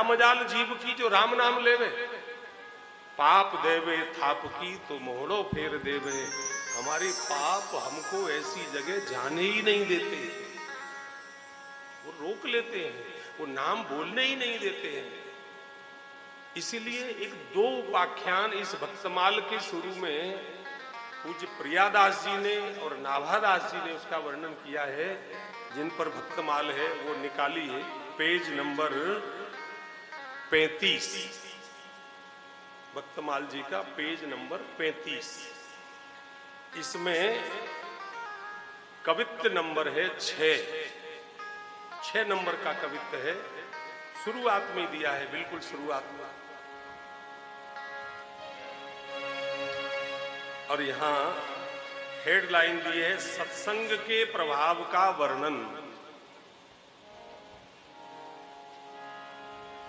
क्या मजाल जीव की जो राम नाम लेवे। पाप देवे थाप की तो मोहड़ो फेर देवे। हमारे पाप हमको ऐसी जगह जाने ही नहीं देते, वो रोक लेते हैं, वो नाम बोलने ही नहीं देते हैं। इसीलिए एक दो उपाख्यान इस भक्तमाल के शुरू में पूज्य प्रियादास जी ने और नाभादास जी ने उसका वर्णन किया है, जिन पर भक्तमाल है वो निकाली है पेज नंबर 35, भक्तमाल जी का पेज नंबर 35। इसमें कवित्त नंबर है 6 नंबर का कवित्त है, शुरुआत में दिया है, बिल्कुल शुरुआत में। और यहां हेडलाइन दी है सत्संग के प्रभाव का वर्णन।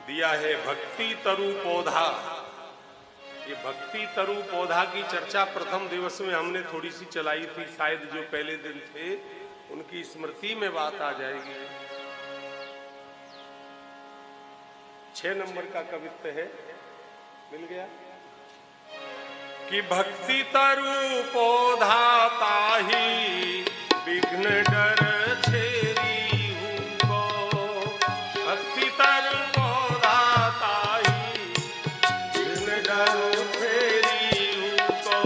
दिया है भक्ति तरु पौधा। ये भक्ति तरु पौधा की चर्चा प्रथम दिवस में हमने थोड़ी सी चलाई थी, शायद जो पहले दिन थे उनकी स्मृति में बात आ जाएगी। 6 नंबर का कवित्त है, मिल गया कि भक्ति तरु पौधा ताही विघ्न डर छेरी को। भक्ति तरु पौधा ताही विघ्न डर छेरी को।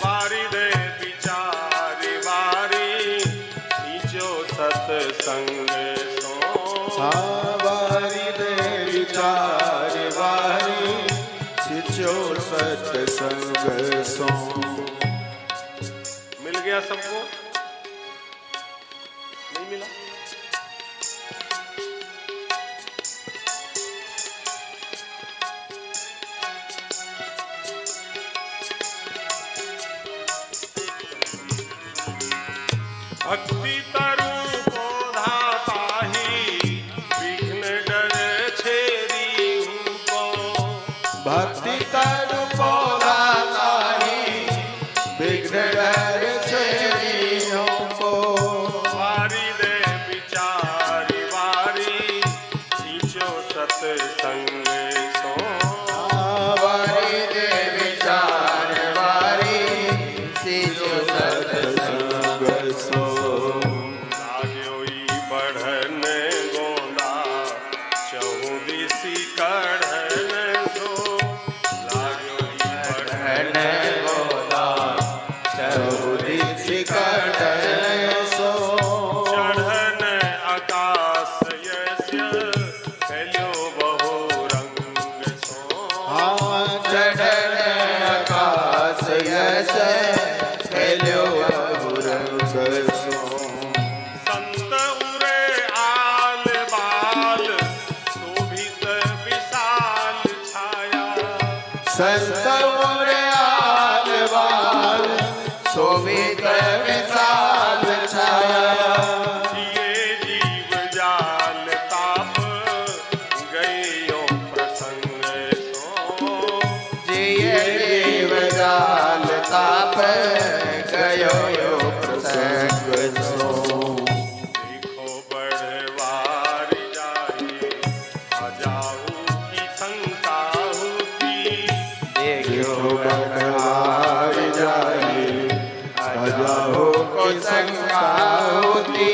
बारी दे विचारी बारी नीचो सत्संग सो। बारी दे विचारी बारी नीचो सत्संग सो। मिल गया सबको? नहीं मिला? भक्ति तरु पौधा ताही विघ्न डर छेरी को। भक्ति तरु पौधा ताही विघ्न डर छेरी को। वारी दे विचारी वारी नीचो सत्संग सो। वारी दे विचार वारी नीचो सत्संग सो। लाग्योई बढ़न गोंदा चहु दिसी कढ़न सो। लाग्योई बढ़न गोदा चहुदिसी कढ़न सो। चढ़न आकाश यस्य फैल्यो बहु रंग सो। चढ़न आकाश यश फैल्यो बहुरंग सो। संत उरे आल बाल शोभित विशाल छाया। संत उरे आल बाल शोभित विशाल छाया। जिये जीव जाल ताप गयो प्रसंग सो। जिये जीव जाल ताप गयो प्रसंग सो। देखो बढ़वार जाए अजाऊ की शंका होती। देखो बढ़वार जाए अजाओ को शंका होती।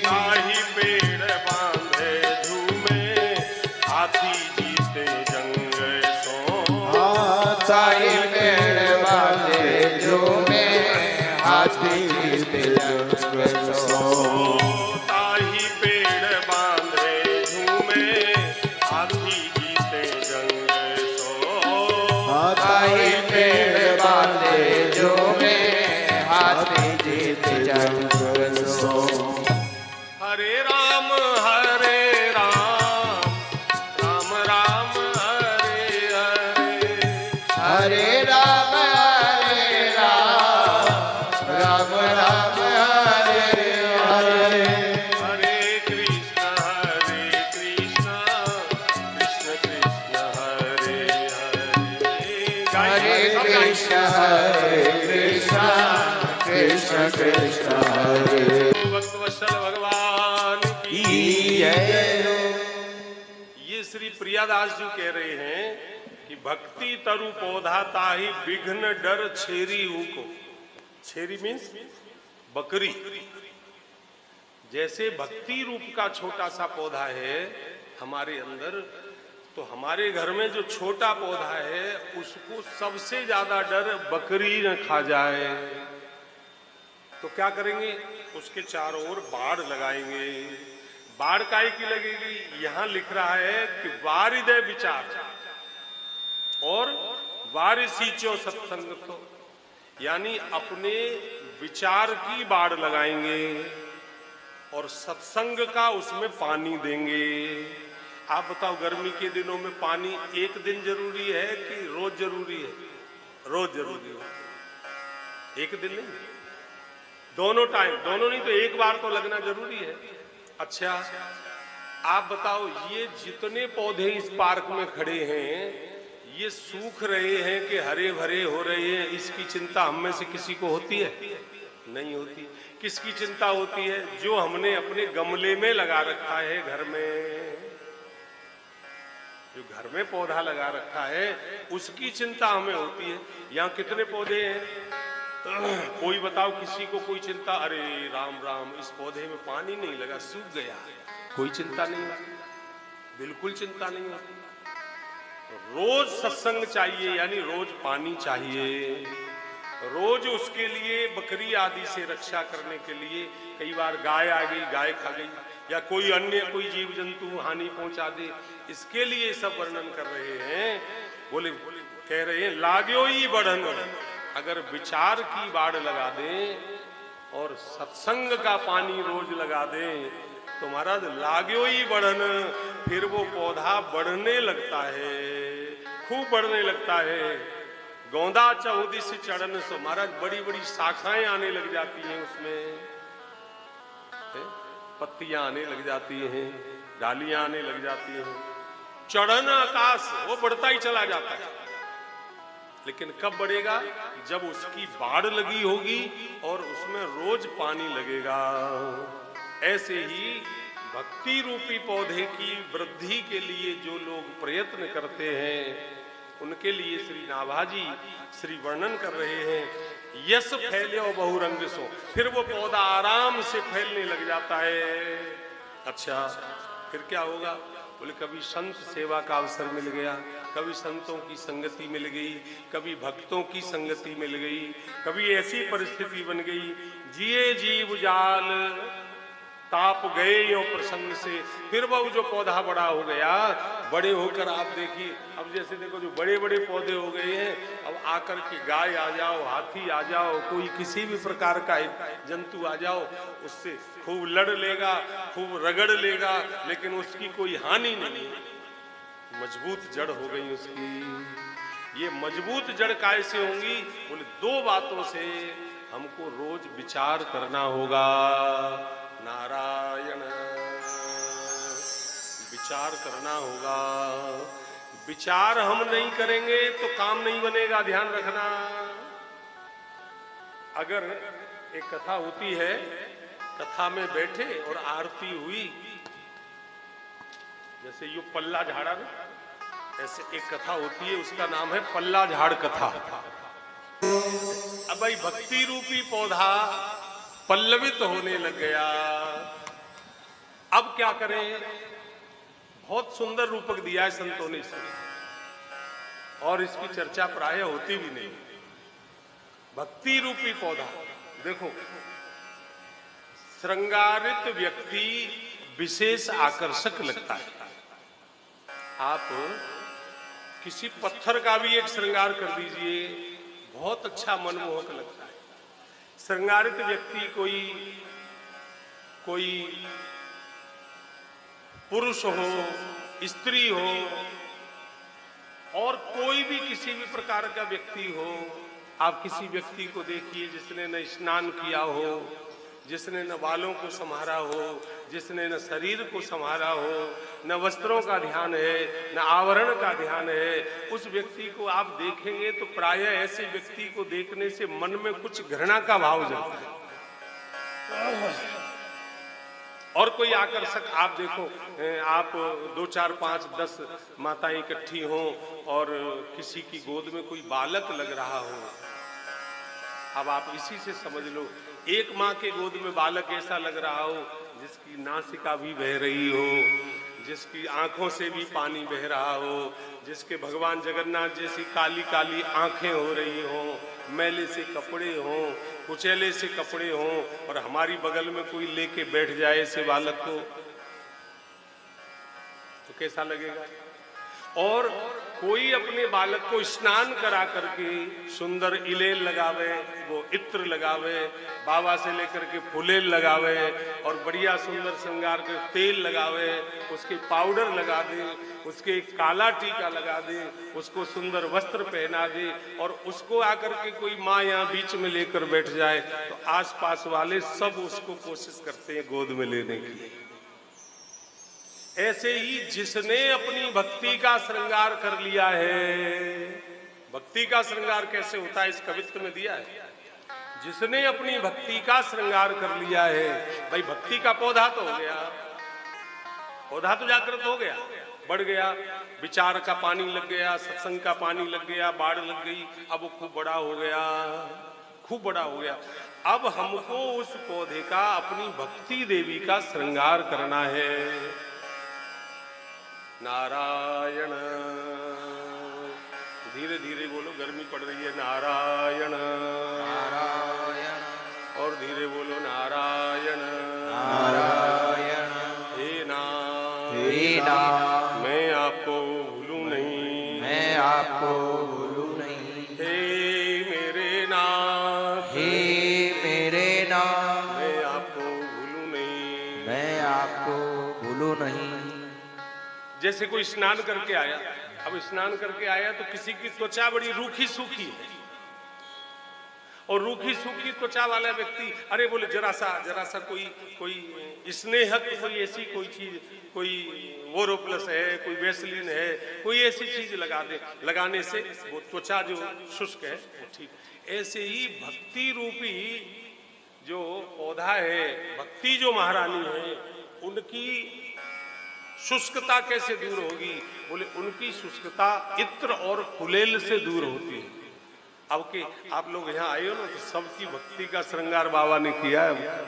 ताही पेड़ बांधे झूमे हाथी जीते जंग सो। साई पेड़ बांधे झूमे हाथी जीते जंग सो। ताही पेड़ बांधे झूमे हाथी जीते जंग सो। ताई पेड़ बांधे झूमे हाथी जीते जंग सो। हरे राम राम राम हरे हरे। हरे राम राम राम हरे हरे। हरे कृष्ण कृष्ण कृष्ण हरे हरे। हरे कृष्ण कृष्ण कृष्ण हरे। भक्तवत्सल भगवान की जय। ये श्री प्रियादास जी कह रहे हैं कि भक्ति तरु पौधा ताही विघ्न डर छेरी को। छेरी मीन्स बकरी। जैसे भक्ति रूप का छोटा सा पौधा है हमारे अंदर, तो हमारे घर में जो छोटा पौधा है उसको सबसे ज्यादा डर बकरी न खा जाए। तो क्या करेंगे, उसके चारों ओर बाड़ लगाएंगे। बाड़ काहे की लगेगी, यहां लिख रहा है कि वारिदे विचार और वारिसीचो सत्संग, तो यानी अपने विचार की बाड़ लगाएंगे और सत्संग का उसमें पानी देंगे। आप बताओ गर्मी के दिनों में पानी एक दिन जरूरी है कि रोज जरूरी है? रोज जरूरी है, एक दिन नहीं, दोनों टाइम, दोनों नहीं तो एक बार तो लगना जरूरी है। अच्छा आप बताओ, ये जितने पौधे इस पार्क में खड़े हैं ये सूख रहे हैं कि हरे भरे हो रहे हैं, इसकी चिंता हम में से किसी को होती है? नहीं होती। किसकी चिंता होती है? जो हमने अपने गमले में लगा रखा है, घर में जो घर में पौधा लगा रखा है उसकी चिंता हमें होती है। यहाँ कितने पौधे हैं? कोई बताओ, किसी को कोई चिंता? अरे राम राम, इस पौधे में पानी नहीं लगा, सूख गया। कोई चिंता नहीं होती, बिल्कुल चिंता नहीं होती। रोज सत्संग चाहिए, यानी रोज पानी चाहिए। रोज उसके लिए बकरी आदि से रक्षा करने के लिए, कई बार गाय आ गई, गाय खा गई, या कोई अन्य कोई जीव जंतु हानि पहुंचा दे, इसके लिए सब वर्णन कर रहे हैं। बोले कह रहे हैं लाग्यो ही बढ़न, अगर विचार की बाड़ लगा दें और सत्संग का पानी रोज लगा दें तो महाराज लाग्यो ही बढ़न, फिर वो पौधा बढ़ने लगता है, खूब बढ़ने लगता है। गोंदा चौदी से चढ़न सो, महाराज बड़ी बड़ी शाखाएं आने लग जाती हैं, उसमें पत्तियां आने लग जाती हैं, डालियां आने लग जाती हैं। चढ़न आकाश, वो बढ़ता ही चला जाता है। लेकिन कब बढ़ेगा? जब उसकी बाढ़ लगी होगी और उसमें रोज पानी लगेगा। ऐसे ही भक्ति रूपी पौधे की वृद्धि के लिए जो लोग प्रयत्न करते हैं उनके लिए श्री नाभाजी श्री वर्णन कर रहे हैं। यश फैले और बहुरंग सो, फिर वो पौधा आराम से फैलने लग जाता है। अच्छा फिर क्या होगा? बोले कभी संत सेवा का अवसर मिल गया, कभी संतों की संगति मिल गई, कभी भक्तों की संगति मिल गई, कभी ऐसी परिस्थिति बन गई जिए जीव जाल ताप गए यो प्रसन्न से, फिर वो जो पौधा बड़ा हो गया, बड़े होकर आप देखिए, अब जैसे देखो जो बड़े बड़े पौधे हो गए हैं, अब आकर के गाय आ जाओ, हाथी आ जाओ, कोई किसी भी प्रकार का जंतु आ जाओ, उससे खूब लड़ लेगा, खूब रगड़ लेगा, लेकिन उसकी कोई हानि नहीं, मजबूत जड़ हो गई उसकी। ये मजबूत जड़ कैसे होंगी? बोले दो बातों से हमको रोज विचार करना होगा। नारायण, विचार करना होगा। विचार हम नहीं करेंगे तो काम नहीं बनेगा, ध्यान रखना। अगर एक कथा होती है, कथा में बैठे और आरती हुई, जैसे यो पल्ला झाड़ा ना, ऐसे एक कथा होती है, उसका नाम है पल्ला झाड़ कथा। अब भाई भक्ति रूपी पौधा पल्लवित होने लग गया, अब क्या करें? बहुत सुंदर रूपक दिया है संतों ने इसे, और इसकी चर्चा प्राय होती भी नहीं। भक्ति रूपी पौधा देखो, श्रृंगारित व्यक्ति विशेष आकर्षक लगता है। आप किसी पत्थर का भी एक श्रृंगार कर दीजिए, बहुत अच्छा मनमोहक लगता है। श्रृंगारित व्यक्ति कोई पुरुष हो, स्त्री हो, और कोई भी किसी भी प्रकार का व्यक्ति हो, आप किसी व्यक्ति को देखिए जिसने न स्नान किया हो, जिसने न बालों को संवारा हो, जिसने न शरीर को संवारा हो, न वस्त्रों का ध्यान है, न आवरण का ध्यान है, उस व्यक्ति को आप देखेंगे तो प्रायः ऐसे व्यक्ति को देखने से मन में कुछ घृणा का भाव जाता है। और कोई आकर्षक आप देखो, आप 2 4 5 10 माताएं इकट्ठी हों और किसी की गोद में कोई बालक लग रहा हो, अब आप इसी से समझ लो, एक माँ के गोद में बालक ऐसा लग रहा हो जिसकी नासिका भी बह रही हो, जिसकी आंखों से भी पानी बह रहा हो, जिसके भगवान जगन्नाथ जैसी काली काली आंखें हो रही हो, मैले से कपड़े हों, कुचैले से कपड़े हों, और हमारी बगल में कोई लेके बैठ जाए ऐसे बालक को, तो कैसा लगेगा। और कोई अपने बालक को स्नान करा करके सुंदर इलेल लगावे, वो इत्र लगावे, बाबा से लेकर के फुलेल लगावे, और बढ़िया सुंदर श्रृंगार के तेल लगावे, उसके पाउडर लगा दे, उसके काला टीका लगा दे, उसको सुंदर वस्त्र पहना दे, और उसको आकर के कोई माँ यहाँ बीच में लेकर बैठ जाए तो आसपास वाले सब उसको कोशिश करते हैं गोद में लेने की। ऐसे ही जिसने अपनी भक्ति का श्रृंगार कर लिया है, भक्ति का श्रृंगार कैसे होता है इस कवित्व में दिया है, जिसने अपनी भक्ति का श्रृंगार कर लिया है, भाई भक्ति का पौधा तो हो गया, पौधा तो जागृत हो गया, बढ़ गया, विचार का पानी लग गया, सत्संग का पानी लग गया, बाढ़ लग गई, अब वो खूब बड़ा हो गया, खूब बड़ा हो गया। अब हमको उस पौधे का अपनी भक्ति देवी का श्रृंगार करना है। नारायण, धीरे धीरे बोलो, गर्मी पड़ रही है। नारायण नारायण, और धीरे बोलो, नारायण नारायण। हे नाम, हे नाम, मैं आपको भूलूं नहीं, मैं आपको भूलूं नहीं। हे मेरे नाम, हे मेरे नाम, मैं आपको भूलूं नहीं, मैं आपको भूलूं नहीं। जैसे कोई स्नान करके आया, अब स्नान करके आया तो किसी की त्वचा बड़ी रूखी सूखी है, और रूखी सूखी त्वचा वाला व्यक्ति, अरे बोले जरा सा कोई स्नेहक, कोई ऐसी कोई चीज, कोई वोरोप्लस है, कोई वैसलीन है, कोई ऐसी चीज लगा दे, लगाने से वो त्वचा जो शुष्क है वो ठीक। ऐसे ही भक्ति रूपी जो पौधा है, भक्ति जो महारानी है, उनकी शुष्कता कैसे दूर होगी, बोले उनकी शुष्कता इत्र और फुलेल से दूर होती है। अब के आप लोग यहाँ आए हो ना, तो सबकी भक्ति का श्रृंगार बाबा ने किया है,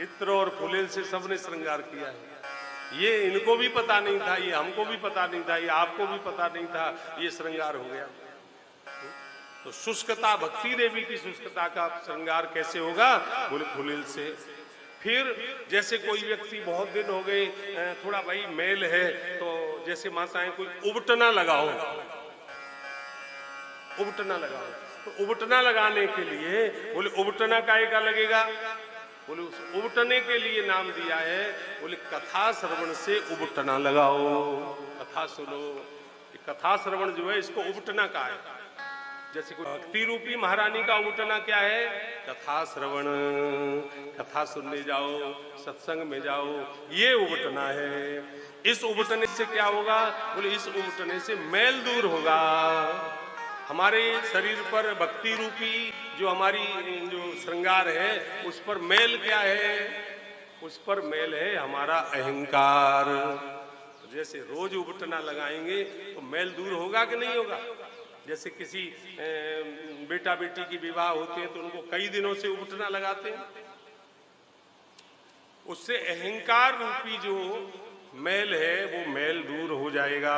इत्र और फुलेल से सबने श्रृंगार किया है। ये इनको भी पता नहीं था, ये हमको भी पता नहीं था, ये आपको भी पता नहीं था, ये श्रृंगार हो गया। तो शुष्कता, भक्ति देवी की शुष्कता का श्रृंगार कैसे होगा, बोले फुलेल से। फिर जैसे कोई व्यक्ति बहुत दिन हो गए, थोड़ा भाई मेल है, तो जैसे माताएं कोई उबटना लगाओ, उबटना लगाओ, तो उबटना लगाने के लिए बोले उबटना काहे का लगेगा, बोले उस उबटने के लिए नाम दिया है, बोले कथा श्रवण से उबटना लगाओ, कथा सुनो। कथा श्रवण जो है इसको उबटना कहा है। जैसे कोई भक्ति रूपी महारानी का उबटना क्या है, कथा श्रवण, कथा सुनने जाओ, सत्संग में जाओ, ये उबटना है। इस उबटने से क्या होगा, बोले इस उबटने से मैल दूर होगा। हमारे शरीर पर भक्ति रूपी जो हमारी जो श्रृंगार है, उस पर मैल क्या है, उस पर मैल है हमारा अहंकार। तो जैसे रोज उबटना लगाएंगे तो मैल दूर होगा कि नहीं होगा। जैसे किसी बेटा बेटी की विवाह होते हैं तो उनको कई दिनों से उबटना लगाते हैं, उससे अहंकार रूपी जो मैल है वो मैल दूर हो जाएगा।